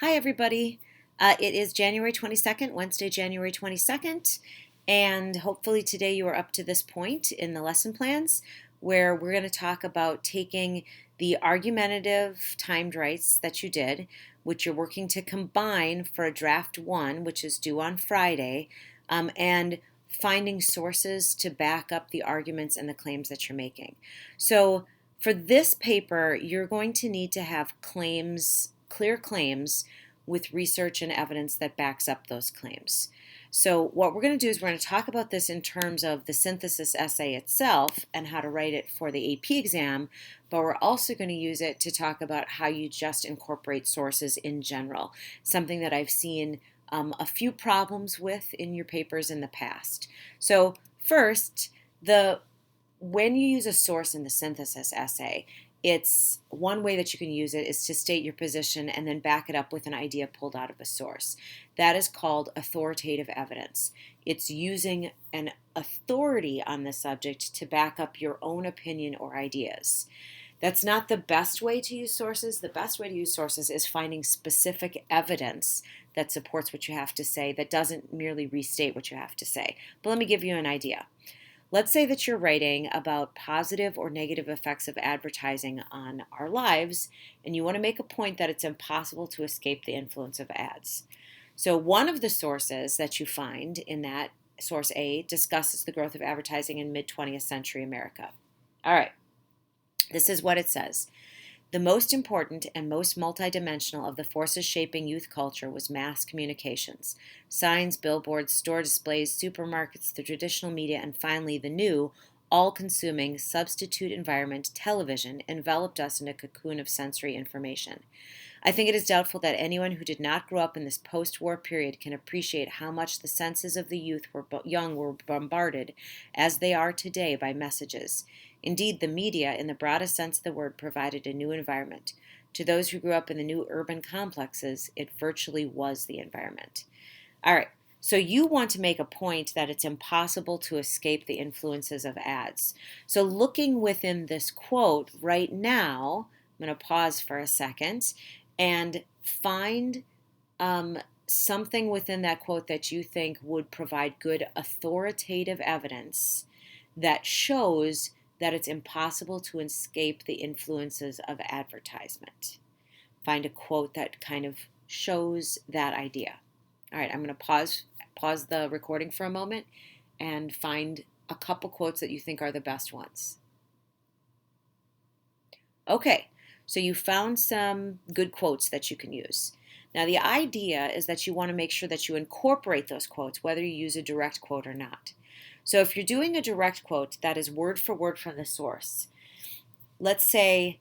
Hi, everybody. It is January 22nd, Wednesday, January 22nd, and hopefully today you are up to this point in the lesson plans where we're going to talk about taking the argumentative timed writes that you did, which you're working to combine for a draft one, which is due on Friday, and finding sources to back up the arguments and the claims that you're making. So for this paper, you're going to need to have claims, clear claims with research and evidence that backs up those claims. So what we're going to do is we're going to talk about this in terms of the synthesis essay itself and how to write it for the AP exam, but we're also going to use it to talk about how you just incorporate sources in general, something that I've seen a few problems with in your papers in the past. So first, when you use a source in the synthesis essay, it's one way that you can use it is to state your position and then back it up with an idea pulled out of a source. That is called authoritative evidence. It's using an authority on the subject to back up your own opinion or ideas. That's not the best way to use sources. The best way to use sources is finding specific evidence that supports what you have to say, that doesn't merely restate what you have to say. But let me give you an idea. Let's say that you're writing about positive or negative effects of advertising on our lives, and you want to make a point that it's impossible to escape the influence of ads. So one of the sources that you find in that, source A, discusses the growth of advertising in mid-20th century America. All right, this is what it says. The most important and most multidimensional of the forces shaping youth culture was mass communications. Signs, billboards, store displays, supermarkets, the traditional media, and finally the new, all-consuming, substitute environment, television, enveloped us in a cocoon of sensory information. I think it is doubtful that anyone who did not grow up in this post-war period can appreciate how much the senses of the young were bombarded, as they are today, by messages. Indeed, the media, in the broadest sense of the word, provided a new environment. To those who grew up in the new urban complexes, it virtually was the environment. All right, so you want to make a point that it's impossible to escape the influences of ads. So looking within this quote right now, I'm going to pause for a second and find something within that quote that you think would provide good authoritative evidence that shows that it's impossible to escape the influences of advertisement. Find a quote that kind of shows that idea. All right, I'm going to pause the recording for a moment and find a couple quotes that you think are the best ones. Okay, so you found some good quotes that you can use. Now, the idea is that you want to make sure that you incorporate those quotes, whether you use a direct quote or not. So if you're doing a direct quote that is word for word from the source, let's say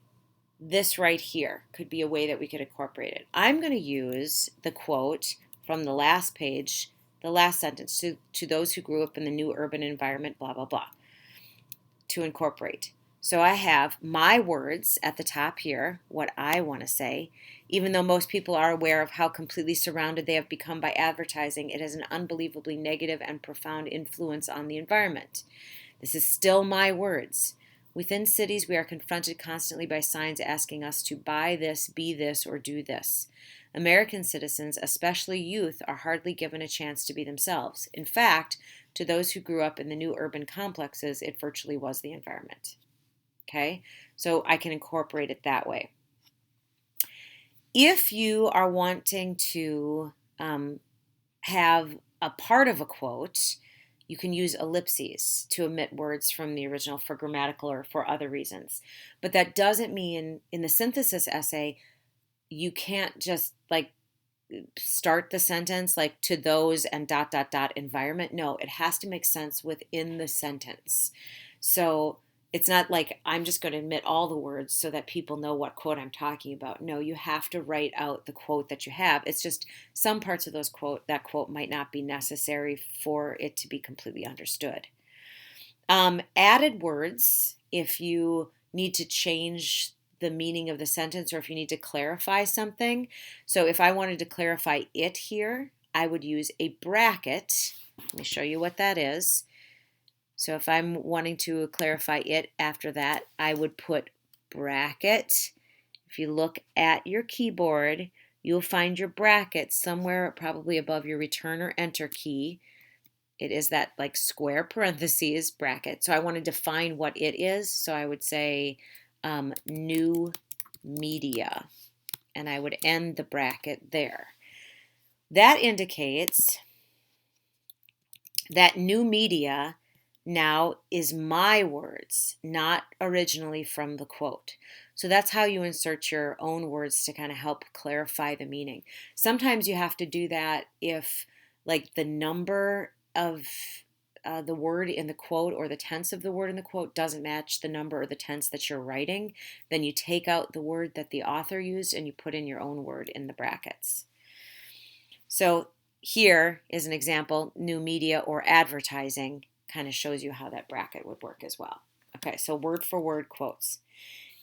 this right here could be a way that we could incorporate it. I'm going to use the quote from the last page, the last sentence, to those who grew up in the new urban environment, blah, blah, blah, to incorporate. So I have my words at the top here, what I want to say. Even though most people are aware of how completely surrounded they have become by advertising, it has an unbelievably negative and profound influence on the environment. This is still my words. Within cities, we are confronted constantly by signs asking us to buy this, be this, or do this. American citizens, especially youth, are hardly given a chance to be themselves. In fact, to those who grew up in the new urban complexes, it virtually was the environment. Okay, so I can incorporate it that way. If you are wanting to have a part of a quote, you can use ellipses to omit words from the original for grammatical or for other reasons. But that doesn't mean in the synthesis essay, you can't just start the sentence like to those and ... environment. No, it has to make sense within the sentence. So it's not like I'm just going to omit all the words so that people know what quote I'm talking about. No, you have to write out the quote that you have. It's just some parts of that quote might not be necessary for it to be completely understood. Added words, if you need to change the meaning of the sentence or if you need to clarify something. So if I wanted to clarify it here, I would use a bracket. Let me show you what that is. So if I'm wanting to clarify it after that, I would put bracket. If you look at your keyboard, you'll find your bracket somewhere probably above your return or enter key. It is that like square parentheses bracket. So I want to define what it is. So I would say new media, and I would end the bracket there. That indicates that new media now is my words, not originally from the quote. So that's how you insert your own words to kind of help clarify the meaning. Sometimes you have to do that if like the number of the word in the quote or the tense of the word in the quote doesn't match the number or the tense that you're writing, then you take out the word that the author used and you put in your own word in the brackets. So here is an example, new media or advertising kind of shows you how that bracket would work as well. Okay, so word for word quotes.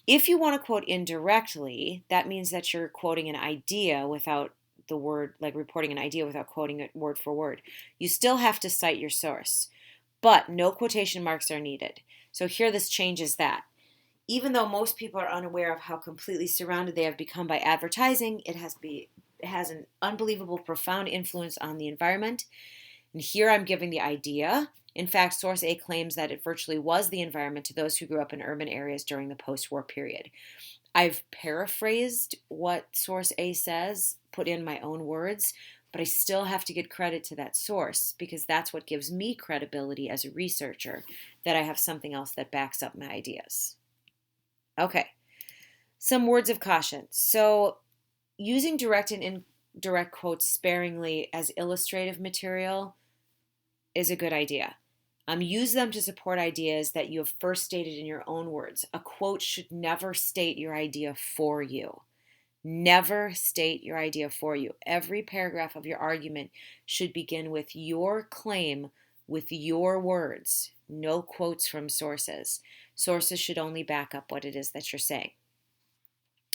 If you want to quote indirectly, that means that you're quoting an idea without the word, like reporting an idea without quoting it word for word. You still have to cite your source, but no quotation marks are needed. So here this changes that. Even though most people are unaware of how completely surrounded they have become by advertising, it has an unbelievable, profound influence on the environment. And here I'm giving the idea. In fact, Source A claims that it virtually was the environment to those who grew up in urban areas during the post-war period. I've paraphrased what Source A says, put in my own words, but I still have to give credit to that source because that's what gives me credibility as a researcher, that I have something else that backs up my ideas. Okay, some words of caution. So using direct and indirect quotes sparingly as illustrative material is a good idea. Use them to support ideas that you have first stated in your own words. A quote should never state your idea for you. Never state your idea for you. Every paragraph of your argument should begin with your claim with your words. No quotes from sources. Sources should only back up what it is that you're saying.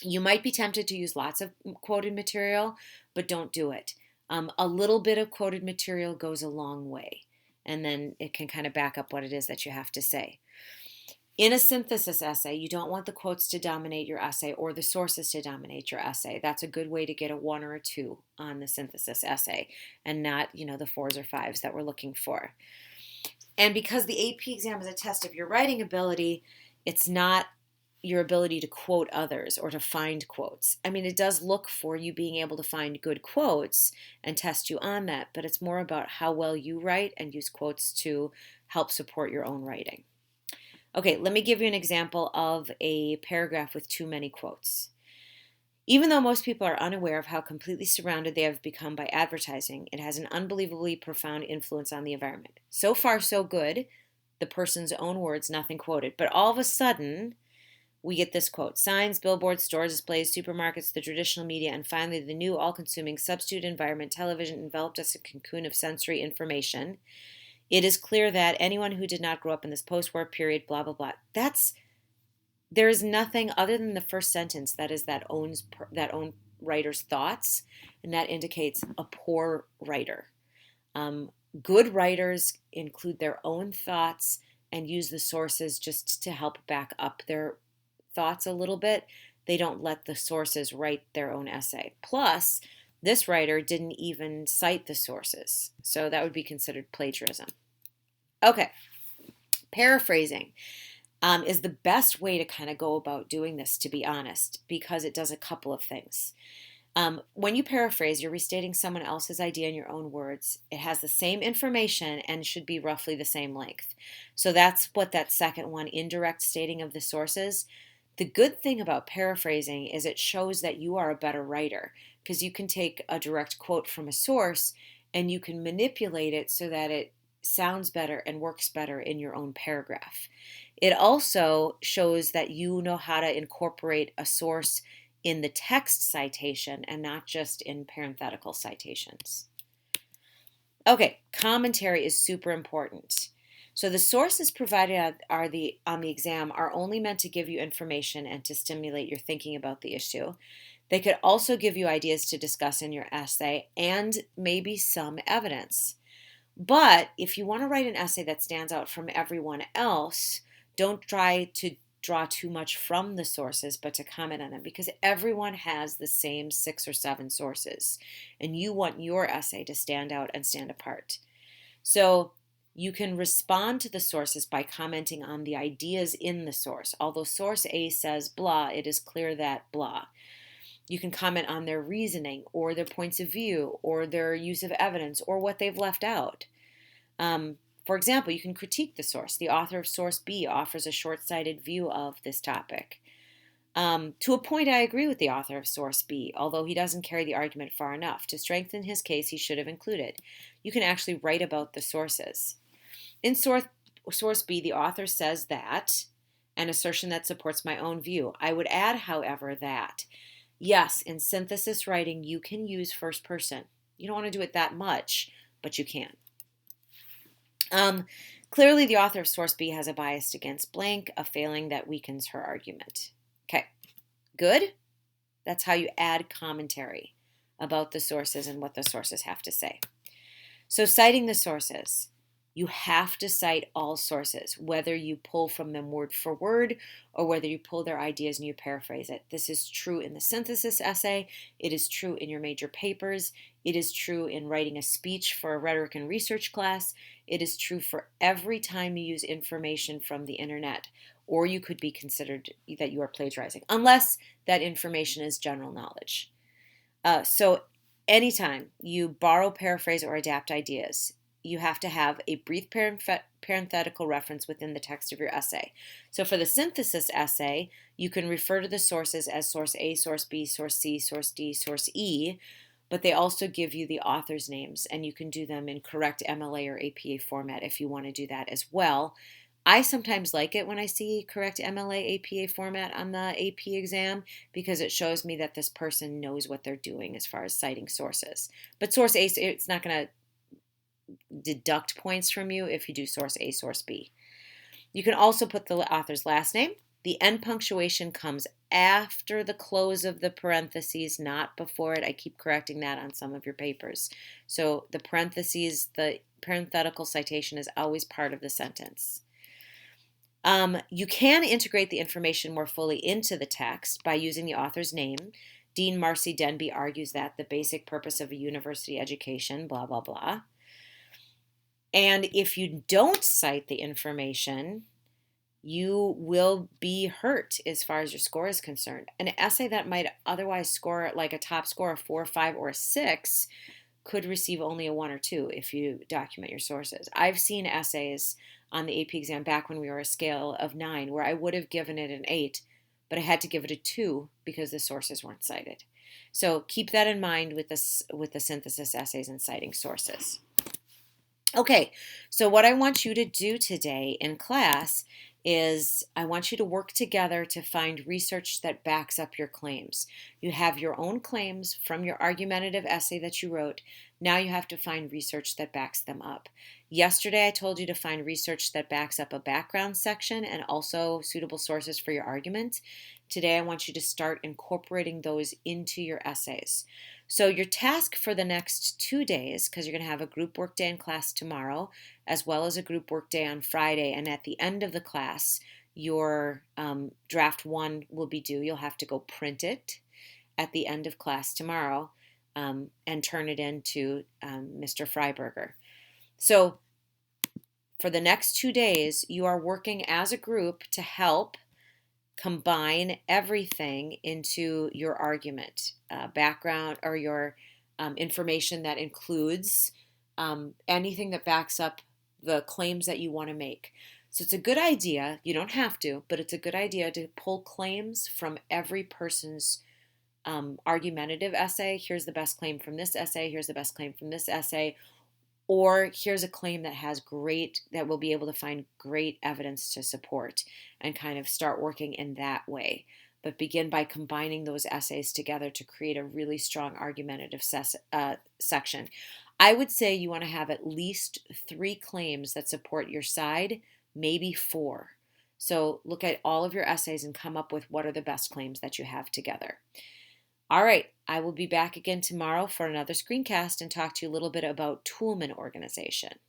You might be tempted to use lots of quoted material, but don't do it. A little bit of quoted material goes a long way, and then it can kind of back up what it is that you have to say. In a synthesis essay, you don't want the quotes to dominate your essay or the sources to dominate your essay. That's a good way to get a 1 or a 2 on the synthesis essay and not, the 4s or 5s that we're looking for. And because the AP exam is a test of your writing ability, it's not your ability to quote others or to find quotes. I mean, it does look for you being able to find good quotes and test you on that, but it's more about how well you write and use quotes to help support your own writing. Okay, let me give you an example of a paragraph with too many quotes. Even though most people are unaware of how completely surrounded they have become by advertising, it has an unbelievably profound influence on the environment. So far, so good. The person's own words, nothing quoted. But all of a sudden, we get this quote: signs, billboards, store displays, supermarkets, the traditional media, and finally the new all-consuming substitute environment, television, enveloped us a cocoon of sensory information. It is clear that anyone who did not grow up in this post-war period, blah, blah, blah. There is nothing other than the first sentence that is that own writer's thoughts, and that indicates a poor writer. Good writers include their own thoughts and use the sources just to help back up their thoughts a little bit. They don't let the sources write their own essay. Plus, this writer didn't even cite the sources, so that would be considered plagiarism. Okay, paraphrasing is the best way to kind of go about doing this, to be honest, because it does a couple of things. When you paraphrase, you're restating someone else's idea in your own words. It has the same information and should be roughly the same length. So that's what that second one, indirect stating of the sources. The good thing about paraphrasing is it shows that you are a better writer, because you can take a direct quote from a source and you can manipulate it so that it sounds better and works better in your own paragraph. It also shows that you know how to incorporate a source in the text citation and not just in parenthetical citations. Okay, commentary is super important. So the sources provided on the exam are only meant to give you information and to stimulate your thinking about the issue. They could also give you ideas to discuss in your essay and maybe some evidence. But if you want to write an essay that stands out from everyone else, don't try to draw too much from the sources, but to comment on them, because everyone has the same 6 or 7 sources, and you want your essay to stand out and stand apart. So you can respond to the sources by commenting on the ideas in the source. Although source A says blah, it is clear that blah. You can comment on their reasoning or their points of view or their use of evidence or what they've left out. For example, you can critique the source. The author of source B offers a short-sighted view of this topic. To a point, I agree with the author of source B, although he doesn't carry the argument far enough. To strengthen his case, he should have included. You can actually write about the sources. In source B, the author says that, an assertion that supports my own view. I would add, however, that, yes, in synthesis writing, you can use first person. You don't want to do it that much, but you can. Clearly, the author of source B has a bias against blank, a failing that weakens her argument. Okay, good. That's how you add commentary about the sources and what the sources have to say. So citing the sources. You have to cite all sources, whether you pull from them word for word or whether you pull their ideas and you paraphrase it. This is true in the synthesis essay. It is true in your major papers. It is true in writing a speech for a rhetoric and research class. It is true for every time you use information from the internet, or you could be considered that you are plagiarizing, unless that information is general knowledge. So anytime you borrow, paraphrase, or adapt ideas, you have to have a brief parenthetical reference within the text of your essay. So for the synthesis essay, you can refer to the sources as source A, source B, source C, source D, source E, but they also give you the author's names, and you can do them in correct MLA or APA format if you want to do that as well. I sometimes like it when I see correct MLA APA format on the AP exam because it shows me that this person knows what they're doing as far as citing sources. But source A, it's not going to deduct points from you if you do source A, source B. You can also put the author's last name. The end punctuation comes after the close of the parentheses, not before it. I keep correcting that on some of your papers. So the parentheses, the parenthetical citation is always part of the sentence. You can integrate the information more fully into the text by using the author's name. Dean Marcy Denby argues that the basic purpose of a university education, blah, blah, blah. And if you don't cite the information, you will be hurt as far as your score is concerned. An essay that might otherwise score like a top score of 4, 5, or 6 could receive only a 1 or 2 if you document your sources. I've seen essays on the AP exam back when we were a scale of 9 where I would have given it an 8, but I had to give it a 2 because the sources weren't cited. So keep that in mind with the synthesis essays and citing sources. Okay, so what I want you to do today in class is I want you to work together to find research that backs up your claims. You have your own claims from your argumentative essay that you wrote. Now you have to find research that backs them up. Yesterday I told you to find research that backs up a background section and also suitable sources for your argument. Today I want you to start incorporating those into your essays. So your task for the next 2 days, because you're going to have a group work day in class tomorrow, as well as a group work day on Friday, and at the end of the class, your draft 1 will be due. You'll have to go print it at the end of class tomorrow and turn it in to Mr. Freiberger. So for the next 2 days, you are working as a group to help combine everything into your argument, background or your information that includes anything that backs up the claims that you want to make. So it's a good idea, you don't have to, but it's a good idea to pull claims from every person's argumentative essay. Here's the best claim from this essay, here's the best claim from this essay, or here's a claim that that will be able to find great evidence to support and kind of start working in that way. But begin by combining those essays together to create a really strong argumentative section. I would say you want to have at least 3 claims that support your side, maybe 4. So look at all of your essays and come up with what are the best claims that you have together. All right, I will be back again tomorrow for another screencast and talk to you a little bit about Toolman organization.